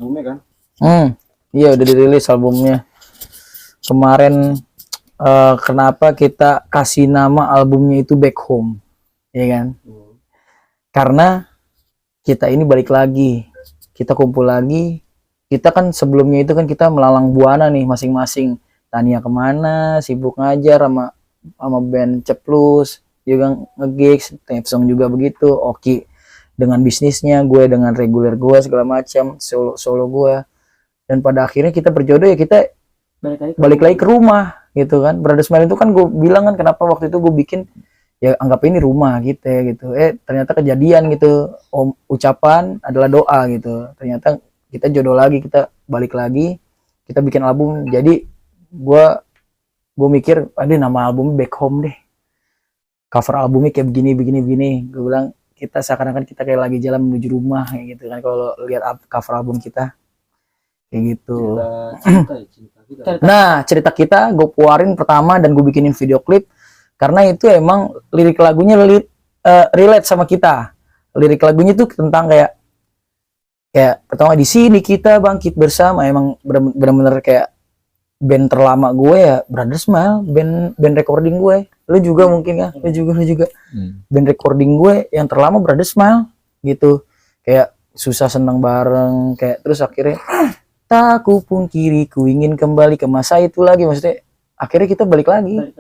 albumnya kan? Iya udah dirilis albumnya kemarin. Kenapa kita kasih nama albumnya itu Back Home, ya kan? Karena kita ini balik lagi, kita kumpul lagi. Kita kan sebelumnya itu kan kita melalang buana nih masing-masing. Tania kemana, sibuk ngajar sama band Ceplus, juga nge-gigs, Tepsong juga begitu, Oki dengan bisnisnya, gue dengan reguler gue segala macam, solo gue. Dan pada akhirnya kita berjodoh ya, kita balik lagi ke rumah gitu kan. Brothers Smile itu kan gue bilang kan kenapa waktu itu gue bikin ya anggap ini rumah gitu ya gitu. Ternyata kejadian gitu. Ucapan adalah doa gitu. Ternyata kita jodoh lagi, kita balik lagi, kita bikin album. Jadi gue mikir ada nama albumnya Back Home deh. Cover albumnya kayak begini. Gue bilang kita seakan-akan kita kayak lagi jalan menuju rumah kayak gitu kan kalau lihat cover album kita. Kayak gitu. Nah cerita kita gue keluarin pertama dan gue bikinin video klip karena itu emang lirik lagunya relate sama kita. Lirik lagunya tuh tentang kayak pertama di sini kita bangkit bersama. Emang bener-bener kayak band terlama gue ya Brothers Smile, band recording gue. Lu juga mungkin kan, lu juga. Band recording gue yang terlama Brothers Smile gitu. Kayak susah senang bareng kayak terus akhirnya tak ku pungkiri ku ingin kembali ke masa itu lagi, maksudnya akhirnya kita balik lagi.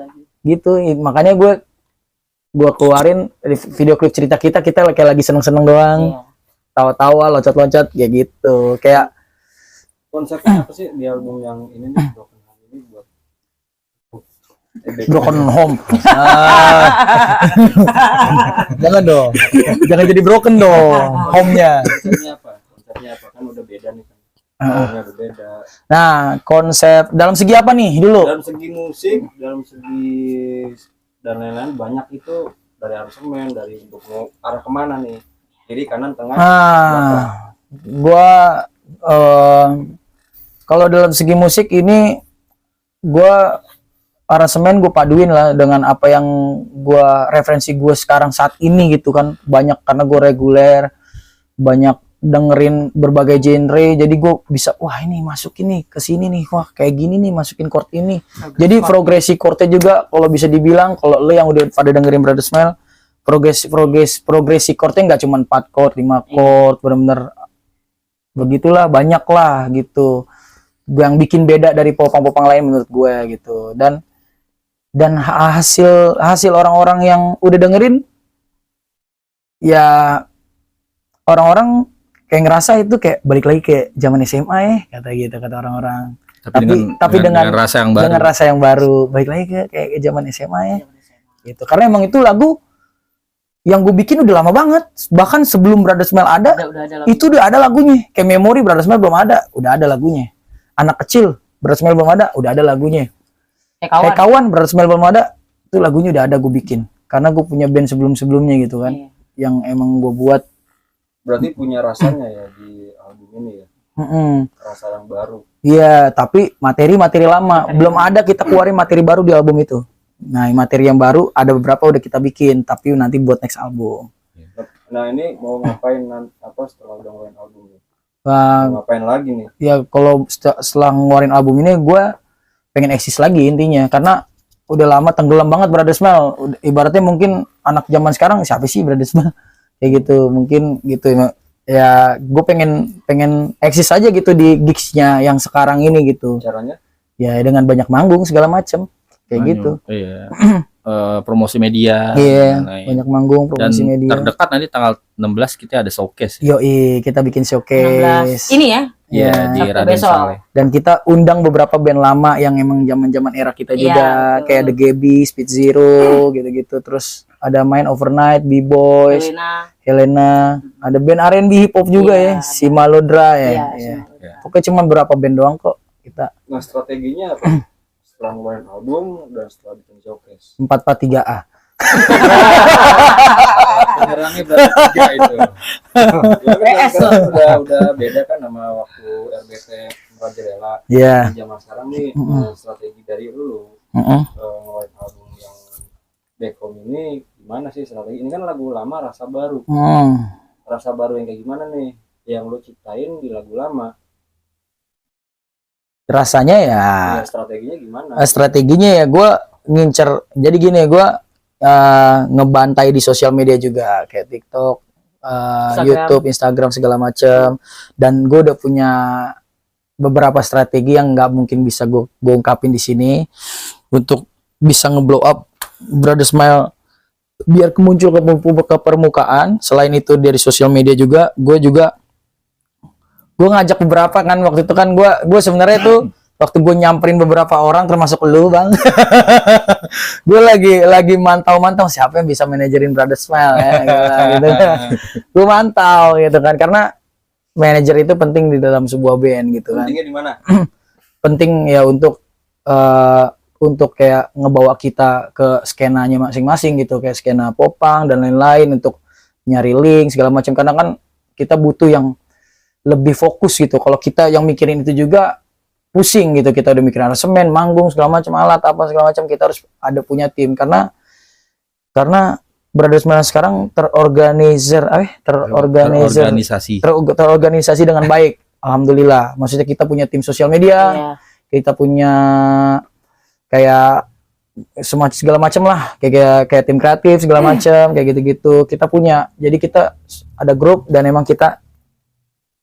Gitu. Makanya gue keluarin video klip cerita kita kayak lagi seneng-seneng doang. Tawa-tawa, loncat-loncat kayak gitu. Kayak konsepnya apa sih di album yang ini nih, Broken Home ini buat Broken Home. Jangan dong. Jangan jadi broken dong home-nya. Konsepnya apa? Kan udah beda nih kan. Berbeda. Nah, konsep dalam segi apa nih dulu? Dalam segi musik, dalam segi dan lain-lain banyak itu dari aransemen, dari untuk arah kemana nih? Kiri, kanan, tengah. Gua kalau dalam segi musik ini gua aransemen gue paduin lah dengan apa yang gua referensi gue sekarang saat ini gitu kan. Banyak karena gue reguler, banyak dengerin berbagai genre, jadi gue bisa wah ini masukin nih ke sini nih, wah kayak gini nih masukin chord ini. Jadi progresi chordnya juga kalau bisa dibilang kalau lo yang udah pada dengerin Brothers Smile, progresi chordnya nggak cuma 4 chord 5 chord, bener-bener begitulah, banyak lah gitu yang bikin beda dari popang-popang lain menurut gue gitu. Dan hasil orang-orang yang udah dengerin ya, orang-orang kayak ngerasa itu kayak balik lagi kayak zaman SMA kata orang-orang. Tapi dengan rasa yang baru balik lagi kayak zaman SMA gitu. Karena emang itu lagu yang gue bikin udah lama banget, bahkan sebelum Brothers Smile ada itu udah ada lagunya. Kayak Memori Brothers Smile belum ada, udah ada lagunya. Anak Kecil Brothers Smile belum ada, udah ada lagunya. Kayak Kawan Brothers Smile belum ada, itu lagunya udah ada gue bikin. Karena gue punya band sebelum-sebelumnya gitu kan, yang emang gue buat. Berarti punya rasanya ya di album ini ya. Rasa yang baru. Iya, tapi materi lama. Belum ada kita keluarin materi baru di album itu. Nah, materi yang baru ada beberapa udah kita bikin, tapi nanti buat next album. Nah, ini mau ngapain setelah udah ngeluarin album ini? Mau ngapain lagi nih? Ya, kalau setelah ngeluarin album ini gue pengen eksis lagi intinya. Karena udah lama tenggelam banget Brothers Smile. Ibaratnya mungkin anak zaman sekarang siapa sih Brothers Smile? Kayak gitu, mungkin gitu ya. Gue pengen eksis aja gitu di gigsnya yang sekarang ini gitu. Caranya ya dengan banyak manggung segala macem kayak gitu. Iya. Promosi media. Iya, banyak manggung promosi dan media. Terdekat nanti tanggal 16 kita ada showcase. Yoi, kita bikin showcase 16 ini ya. Iya, di Raden Saleh. Dan kita undang beberapa band lama yang emang zaman-zaman era kita juga, kayak The Gaby, Speed Zero gitu-gitu. Terus ada main Overnight, B-Boys, Helena. Ada band R&B hip hop juga ya, si Malodra ya. Pokoknya cuma berapa band doang kok kita. Nah, strateginya apa? Setelah ngeluarin album dan setelah bikin showcase 443A. penyerangnya berarti 3 itu. Udah beda kan sama waktu RBT Merajalela. Iya. Zaman sekarang nih strategi dari lu ngeluarin album yang Back Home ini gimana sih strategi? Ini kan lagu lama rasa baru. Rasa baru yang kayak gimana nih? Yang lu ciptain di lagu lama. rasanya ya Strateginya gimana? strateginya ya gue ngincer. Jadi gini, gue ngebantai di sosial media juga kayak TikTok, Instagram. YouTube, Instagram segala macam. Dan gue udah punya beberapa strategi yang nggak mungkin bisa gue ungkapin di sini untuk bisa ngeblow up Brother Smile biar muncul ke permukaan. Selain itu dari sosial media juga, gue ngajak beberapa kan waktu itu kan gue sebenarnya tuh waktu gue nyamperin beberapa orang termasuk lu bang, gue lagi mantau siapa yang bisa manajerin Brother Smile ya, gitu. Gue mantau gitu kan, karena manajer itu penting di dalam sebuah band gitu kan. Pentingnya di mana? Penting ya untuk kayak ngebawa kita ke skenanya masing-masing gitu, kayak skena popang dan lain-lain, untuk nyari link segala macam, karena kan kita butuh yang lebih fokus gitu. Kalau kita yang mikirin itu juga pusing gitu, kita udah mikirin aransemen, manggung segala macam, alat apa segala macam, kita harus ada punya tim, karena Brother Smile sekarang terorganisasi dengan baik, alhamdulillah. Maksudnya kita punya tim sosial media, kita punya kayak segala macam lah, kayak tim kreatif segala macam, kayak gitu-gitu kita punya. Jadi kita ada grup dan emang kita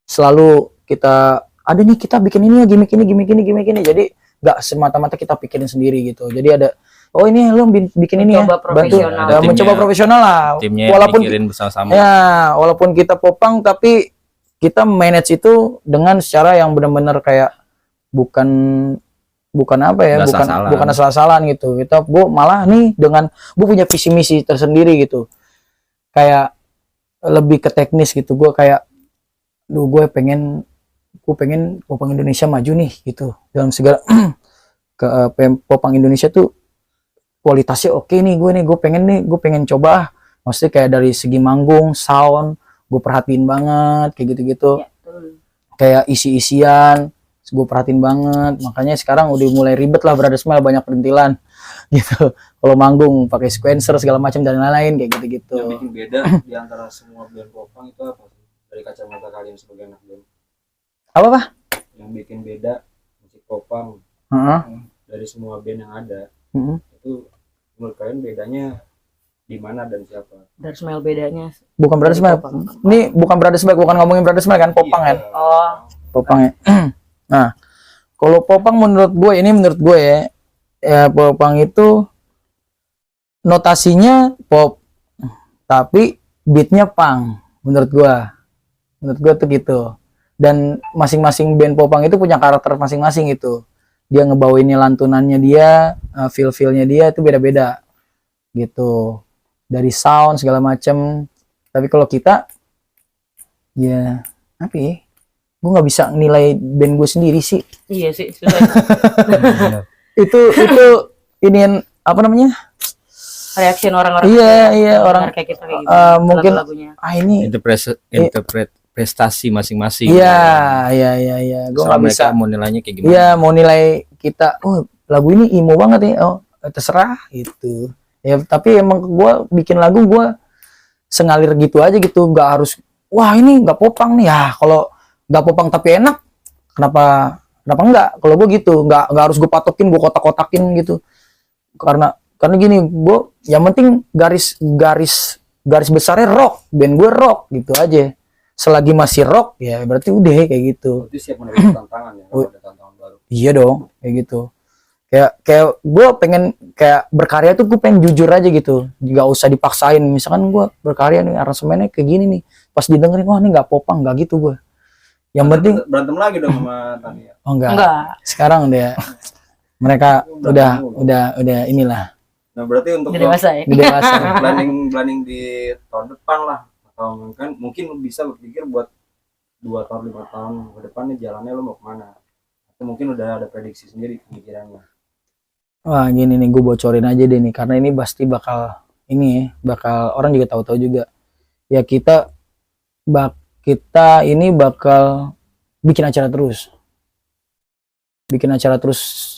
selalu kita ada nih, kita bikin ini ya, gimmick ini. Jadi nggak semata-mata kita pikirin sendiri gitu. Jadi ada, oh ini lo bikin ini ya, bantu mencoba profesional lah. Timnya walaupun pikirin bersama-sama. ya, walaupun kita popang tapi kita manage itu dengan secara yang benar-benar kayak bukan apa ya, bukan asal-asalan gitu. Gue malah nih dengan gue punya visi misi tersendiri gitu, kayak lebih ke teknis gitu. Gue kayak gue pengen popang Indonesia maju nih gitu, dalam segala popang Indonesia tuh kualitasnya oke nih. Gue pengen coba, maksudnya kayak dari segi manggung, sound gue perhatiin banget kayak gitu-gitu ya, kayak isi-isian gue perhatiin banget. Makanya sekarang udah mulai ribet lah Brother Smile, banyak perintilan gitu. Kalau manggung pakai sequencer segala macam dan lain-lain kayak gitu-gitu. Yang bikin beda di antara semua band popang itu apa? Dari kacamata kalian sebagai anak band. Apa Pak? Yang bikin beda musik popang dari semua band yang ada, itu menurut kalian bedanya di mana dan siapa? Brother Smile bedanya. Bukan Brother Smile. Ini bukan Brother Smile, bukan ngomongin Brother Smile kan, popang kan? Oh. Popang ya. Nah, kalau popang menurut gue ya popang itu notasinya pop tapi beatnya punk menurut gue tuh gitu. Dan masing-masing band popang itu punya karakter masing-masing gitu. Dia ngebawainnya, lantunannya dia, feel-feelnya dia itu beda-beda gitu. Dari sound segala macem. Tapi kalau kita ya apa ya, gue nggak bisa nilai band gue sendiri sih. Iya sih. itu ini apa namanya, reaksi orang-orang. Iya orang kayak kita kayak gitu. Mungkin lagu-lagunya. Ini interpret prestasi masing-masing. Iya. Gue nggak bisa mau nilainya kayak gimana. Iya, mau nilai kita, oh lagu ini emo banget ya, oh terserah gitu. Ya tapi emang gue bikin lagu gue sengalir gitu aja gitu, nggak harus wah ini nggak popang nih ya. Kalau nggak popang tapi enak, kenapa enggak? Kalau gue gitu, nggak harus gue patokin, gue kotak-kotakin gitu. Karena gini, gue yang penting garis besarnya rock, band gue rock gitu aja. Selagi masih rock ya berarti udah kayak gitu. Berarti siap menerima tantangan ya, kalau ada tantangan baru. Iya dong, kayak gitu. Kayak gue pengen kayak berkarya tuh gue pengen jujur aja gitu, nggak usah dipaksain. Misalkan gue berkarya nih, aransemennya kayak gini nih, pas didengerin wah ini nggak popang, nggak gitu gue. Yang penting berantem lagi dong sama Tania. Oh enggak. Sekarang dia mereka udah inilah. Nah berarti untuk dewasa ya. planning di tahun depan lah, atau mungkin bisa berpikir buat 2 tahun 5 tahun ke depan nih jalannya lo mau kemana? Atau mungkin udah ada prediksi sendiri pemikirannya? Wah gini nih, gue bocorin aja deh nih, karena ini pasti bakal orang juga tahu-tahu juga. Ya kita ini bakal bikin acara terus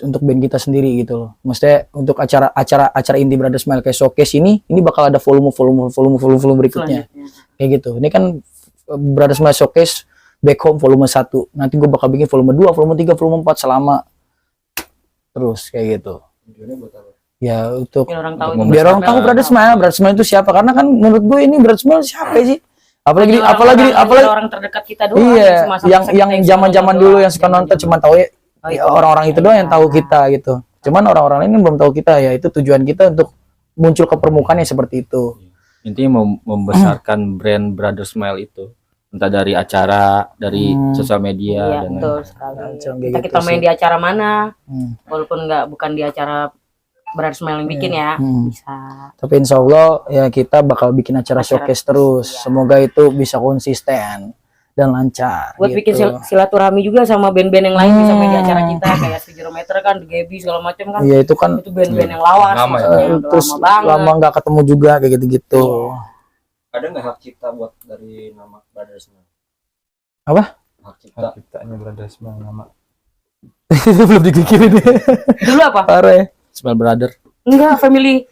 untuk band kita sendiri gitu loh. Maksudnya untuk acara inti Brother Smile kayak showcase ini bakal ada volume berikutnya. Kayak gitu. Ini kan Brother Smile showcase Back Home volume 1. Nanti gue bakal bikin volume 2, volume 3, volume 4 selama terus kayak gitu. Tujuannya buat apa? Ya untuk Biar orang tahu. Untuk biar orang tahu Brother Smile itu siapa, karena kan menurut gue ini Brother Smile siapa sih? Apalagi orang terdekat kita doang. iya, semasa-masa yang kita zaman-zaman doang. dulu yang suka nonton cuma tahu ya itu. orang-orang itu doang yang tahu kita gitu. Cuman orang-orang lain belum tahu kita, ya itu tujuan kita untuk muncul ke permukaan yang seperti itu. Intinya membesarkan brand Brother Smile itu, entah dari acara, dari sosial media Iya, dan betul lain-lain. sekali. Macam kayak Kita gitu kita main sih. di acara mana, Hmm. walaupun bukan di acara Brother Smile yang bikin ya, bisa. Tapi insya Allah ya kita bakal bikin acara Acara showcase terus. iya. Semoga itu bisa konsisten dan lancar. Buat bikin gitu. silaturahmi juga sama band-band yang lain bisa main di acara kita kayak Zero Meter kan, The Gaby segala macam kan. Iya itu kan Itu band-band yang lawas, Lama ya. maksudnya udah terus lama banget. lama nggak ketemu juga kayak gitu-gitu. Ada nggak hak cipta buat dari nama Brother Smile? Apa? Hak cipta. Ciptanya Brother Smile nama. Itu belum dipikirin. Dulu apa? Parah ya. Smile Brother. Enggak, Family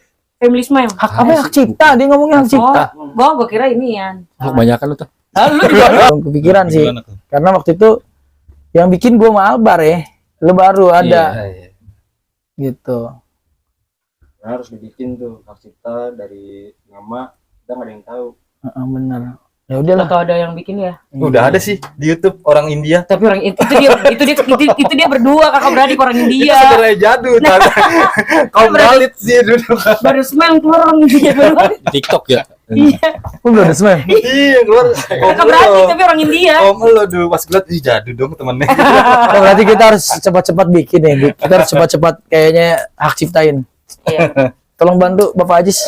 Smile. Hak apa ya? Hak cipta, dia ngomongnya hak cipta. Gua kira ini ya. Kebanyakan lu tuh. Lu juga. Belum kepikiran sih. Karena waktu itu yang bikin gua sama Albar ya. Lu baru ada Iya. gitu. Nah, harus dibikin tuh hak cipta dari nama, kita nggak ada yang tahu. Bener. Ya udahlah. Atau ada yang bikin ya. Udah ada sih di YouTube orang India. Tapi orang itu dia berdua kakak beradik orang India. Sebenarnya jadul kan. Kaum Khalid sih dulu. Baru Smile keluar orang India baru. Di TikTok ya. Iya. Lu belum ada semua. Iya keluar. Kakak beradik tapi orang India. Om lo dulu pas gue liat, ih jadul dong temennya. Oh, berarti kita harus cepat-cepat bikin ya. Kita harus cepat-cepat kayaknya hak ciptain. Iya. Tolong bantu Bapak Ajis.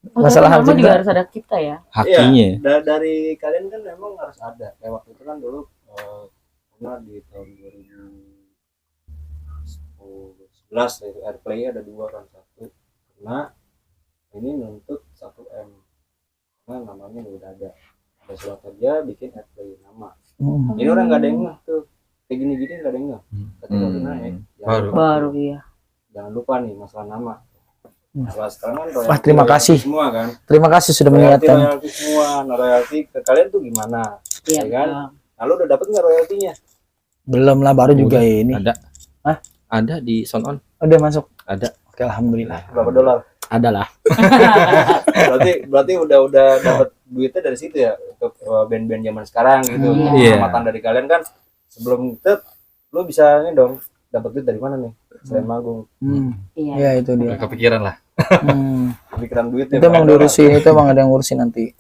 Masalah hak nama juga cipta. harus ada kita ya. Hakinya. Dari kalian kan memang harus ada. Kayak waktu itu kan dulu pernah di tahun 2011 itu Airplay ada 2 kan, satu karena ini nuntut 1 M karena namanya udah ada surat aja bikin Airplay nama. Ini orang nggak ada yang ngeh tuh kayak gini-gini nggak ada yang ngeh. Ketika udah naik Baru iya. jangan lupa nih masalah nama. Masalah sekarang kan Wah, terima kasih. semua kan. Terima kasih sudah Royalti mengingatkan. semua. Nah, royalti ke kalian tuh gimana? Iya Ya kan? betul. Lalu udah dapet nggak royaltinya? Belum lah, baru juga Udah. ini. Ada. Hah? Ada di Sound On. Udah masuk. Ada. Oke, alhamdulillah. Berapa dolar? Ada lah. berarti udah dapat duitnya dari situ ya untuk band-band zaman sekarang gitu. Iya. Pengamatan dari kalian kan sebelum itu lu bisa nih dong dapat duit dari mana nih selain manggung? Iya. Ya itu dia. Kepikiran lah. Hmm. Pikiran duitnya. Itu emang diurusin, itu emang ada yang ngurusin nanti.